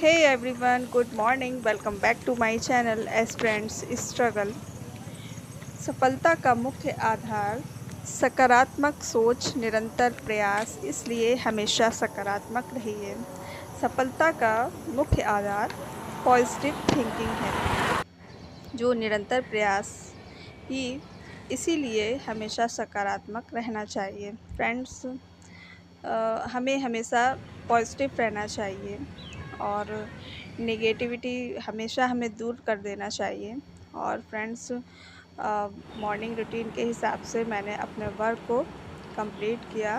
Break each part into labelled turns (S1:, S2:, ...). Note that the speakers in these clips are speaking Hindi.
S1: Hey everyone, good morning. Welcome back to my channel as Friends Struggle. सफलता का मुख्य आधार सकारात्मक सोच, निरंतर प्रयास, इसलिए हमेशा सकारात्मक रहिए। सफलता का मुख्य आधार पॉजिटिव थिंकिंग है, जो निरंतर प्रयास ही, इसीलिए हमेशा सकारात्मक रहना चाहिए। फ्रेंड्स, हमें हमेशा पॉजिटिव रहना चाहिए और नेगेटिविटी हमेशा हमें दूर कर देना चाहिए। और फ्रेंड्स, मॉर्निंग रूटीन के हिसाब से मैंने अपने वर्क को कंप्लीट किया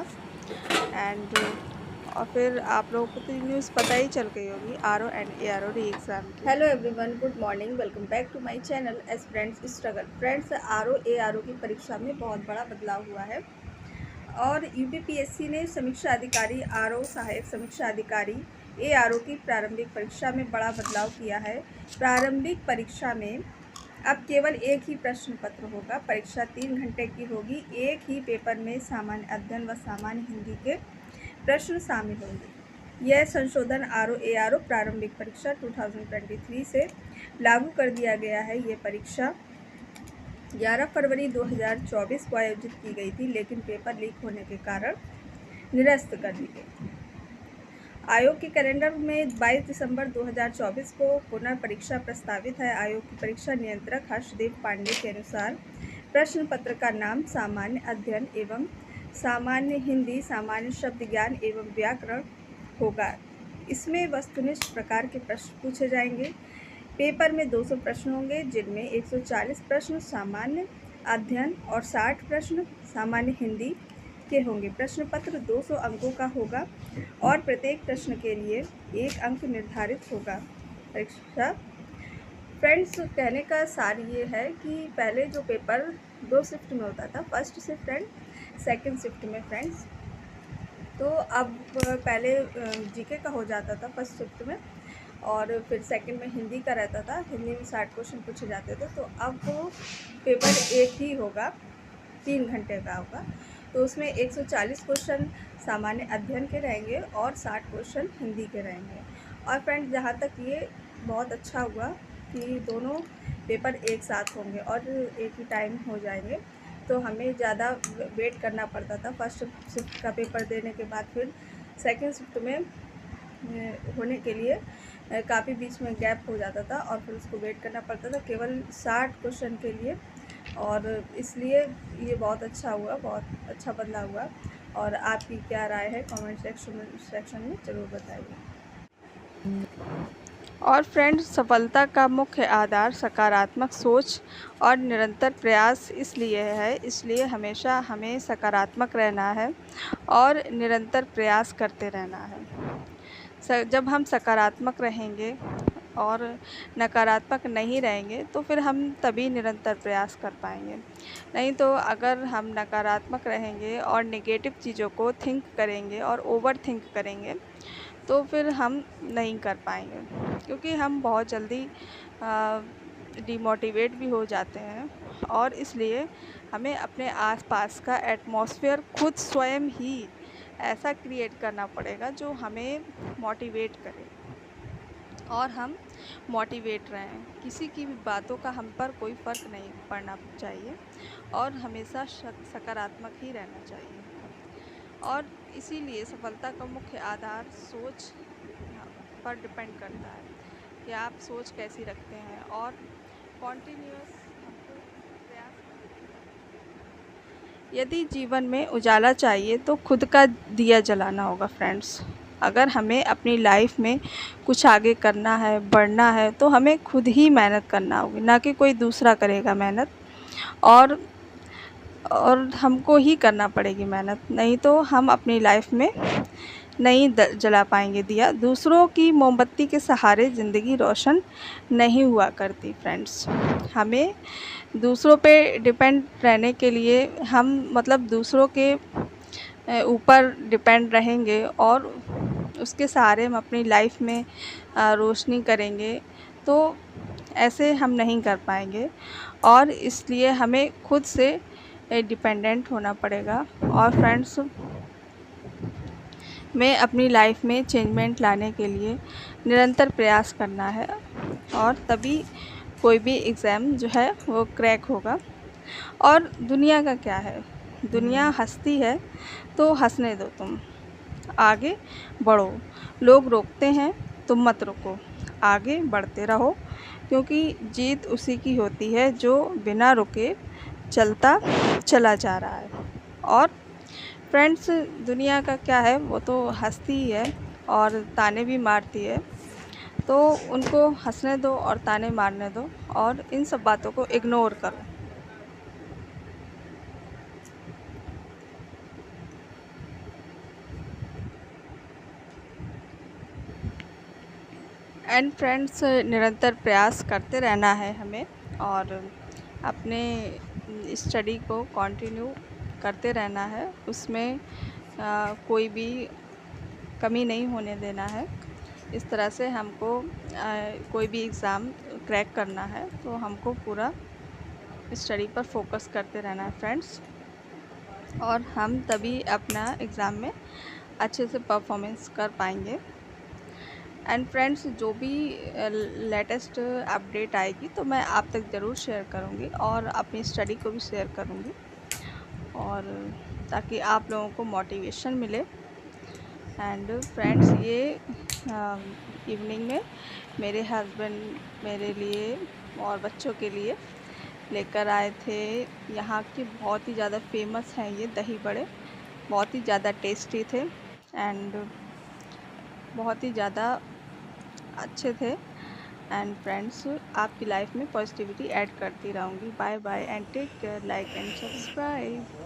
S1: एंड और फिर आप लोगों को तो न्यूज़ पता ही चल गई होगी R O and A R O re exam की। Hello everyone, good morning, welcome back to my channel edge friends struggle. Friends, R O A R O की परीक्षा में बहुत बड़ा बदलाव हुआ है और यूपीपीएससी ने समीक्षा अधिकारी आर ओ सहायक समीक्षा अधिकारी एआरओ की प्रारंभिक परीक्षा में बड़ा बदलाव किया है। प्रारंभिक परीक्षा में अब केवल एक ही प्रश्न पत्र होगा। परीक्षा 3 घंटे की होगी। एक ही पेपर में सामान्य अध्ययन व सामान्य हिंदी के प्रश्न शामिल होंगे। यह संशोधन आर ओ एआरओ प्रारंभिक परीक्षा 2023 से लागू कर दिया गया है। ये परीक्षा 11 फरवरी 2024 को आयोजित की गई थी, लेकिन पेपर लीक होने के कारण निरस्त कर दी गई। आयोग के कैलेंडर में 22 दिसंबर 2024 को पुनः परीक्षा प्रस्तावित है। आयोग की परीक्षा नियंत्रक हर्षदेव पांडे के अनुसार प्रश्न पत्र का नाम सामान्य अध्ययन एवं सामान्य हिंदी, सामान्य शब्द ज्ञान एवं व्याकरण होगा। इसमें वस्तुनिष्ठ प्रकार के प्रश्न पूछे जाएंगे। पेपर में 200 प्रश्न होंगे, जिनमें 140 प्रश्न सामान्य अध्ययन और 60 प्रश्न सामान्य हिंदी के होंगे। प्रश्न पत्र 200 अंकों का होगा और प्रत्येक प्रश्न के लिए 1 अंक निर्धारित होगा। परीक्षा फ्रेंड्स, कहने का सार ये है कि पहले जो पेपर 2 शिफ्ट में होता था, first shift and second shift में फ्रेंड्स, तो अब पहले जीके का हो जाता था फर्स्ट शिफ्ट में और फिर सेकंड में हिंदी का रहता था। हिंदी में 60 क्वेश्चन पूछे जाते थे। तो अब वो पेपर एक ही होगा, 3 घंटे का होगा। तो उसमें 140 क्वेश्चन सामान्य अध्ययन के रहेंगे और 60 क्वेश्चन हिंदी के रहेंगे। और फ्रेंड्स, जहाँ तक ये बहुत अच्छा हुआ कि दोनों पेपर एक साथ होंगे और एक ही टाइम हो जाएंगे, तो हमें ज़्यादा वेट करना पड़ता था। फर्स्ट शिफ्ट का पेपर देने के बाद फिर सेकंड शिफ्ट में होने के लिए काफ़ी बीच में गैप हो जाता था और फिर उसको वेट करना पड़ता था केवल 60 क्वेश्चन के लिए। और इसलिए ये बहुत अच्छा हुआ, बहुत अच्छा बदलाव हुआ। और आपकी क्या राय है कमेंट सेक्शन में ज़रूर बताइए। और फ्रेंड्स, सफलता का मुख्य आधार सकारात्मक सोच और निरंतर प्रयास इसलिए हमेशा हमें सकारात्मक रहना है और निरंतर प्रयास करते रहना है। जब हम सकारात्मक रहेंगे और नकारात्मक नहीं रहेंगे तो फिर हम तभी निरंतर प्रयास कर पाएंगे। नहीं तो अगर हम नकारात्मक रहेंगे और नेगेटिव चीज़ों को थिंक करेंगे और ओवर थिंक करेंगे तो फिर हम नहीं कर पाएंगे, क्योंकि हम बहुत जल्दी डिमोटिवेट भी हो जाते हैं। और इसलिए हमें अपने आसपास का एटमॉस्फेयर खुद स्वयं ही ऐसा क्रिएट करना पड़ेगा जो हमें मोटिवेट करे और हम मोटिवेट रहें। किसी की भी बातों का हम पर कोई फ़र्क नहीं पड़ना चाहिए और हमेशा सकारात्मक ही रहना चाहिए। और इसीलिए सफलता का मुख्य आधार सोच पर डिपेंड करता है कि आप सोच कैसी रखते हैं और कॉन्टिन्यूअस हमको प्रयास करना। यदि जीवन में उजाला चाहिए तो खुद का दिया जलाना होगा फ्रेंड्स। अगर हमें अपनी लाइफ में कुछ आगे करना है, बढ़ना है, तो हमें खुद ही मेहनत करना होगी, ना कि कोई दूसरा करेगा मेहनत। और हमको ही करना पड़ेगी मेहनत, नहीं तो हम अपनी लाइफ में नहीं जला पाएंगे दिया। दूसरों की मोमबत्ती के सहारे ज़िंदगी रोशन नहीं हुआ करती फ्रेंड्स। हमें दूसरों पे डिपेंड रहने के लिए हम दूसरों के ऊपर डिपेंड रहेंगे और उसके सहारे हम अपनी लाइफ में रोशनी करेंगे, तो ऐसे हम नहीं कर पाएंगे। और इसलिए हमें खुद से डिपेंडेंट होना पड़ेगा। और फ्रेंड्स, में अपनी लाइफ में चेंजमेंट लाने के लिए निरंतर प्रयास करना है, और तभी कोई भी एग्ज़ाम जो है वो क्रैक होगा। और दुनिया का क्या है, दुनिया हँसती है तो हँसने दो, तुम आगे बढ़ो। लोग रोकते हैं, तुम मत रुको, आगे बढ़ते रहो, क्योंकि जीत उसी की होती है जो बिना रुके चलता चला जा रहा है। और फ्रेंड्स, दुनिया का क्या है, वो तो हँसती ही है और ताने भी मारती है, तो उनको हँसने दो और ताने मारने दो, और इन सब बातों को इग्नोर करो। एंड फ्रेंड्स, निरंतर प्रयास करते रहना है हमें, और अपने स्टडी को कंटिन्यू करते रहना है, उसमें कोई भी कमी नहीं होने देना है। इस तरह से हमको कोई भी एग्ज़ाम क्रैक करना है तो हमको पूरा स्टडी पर फोकस करते रहना है फ्रेंड्स, और हम तभी अपना एग्ज़ाम में अच्छे से परफॉर्मेंस कर पाएंगे। एंड फ्रेंड्स, जो भी लेटेस्ट अपडेट आएगी तो मैं आप तक ज़रूर शेयर करूँगी, और अपनी स्टडी को भी शेयर करूँगी, और ताकि आप लोगों को मोटिवेशन मिले। एंड फ्रेंड्स, ये इवनिंग में मेरे हस्बैंड मेरे लिए और बच्चों के लिए लेकर आए थे। यहाँ के बहुत ही ज़्यादा फेमस हैं ये दही बड़े, बहुत ही ज़्यादा टेस्टी थे एंड बहुत ही ज़्यादा अच्छे थे। एंड फ्रेंड्स, आपकी लाइफ में पॉजिटिविटी ऐड करती रहूँगी। Bye bye and take care, like and subscribe.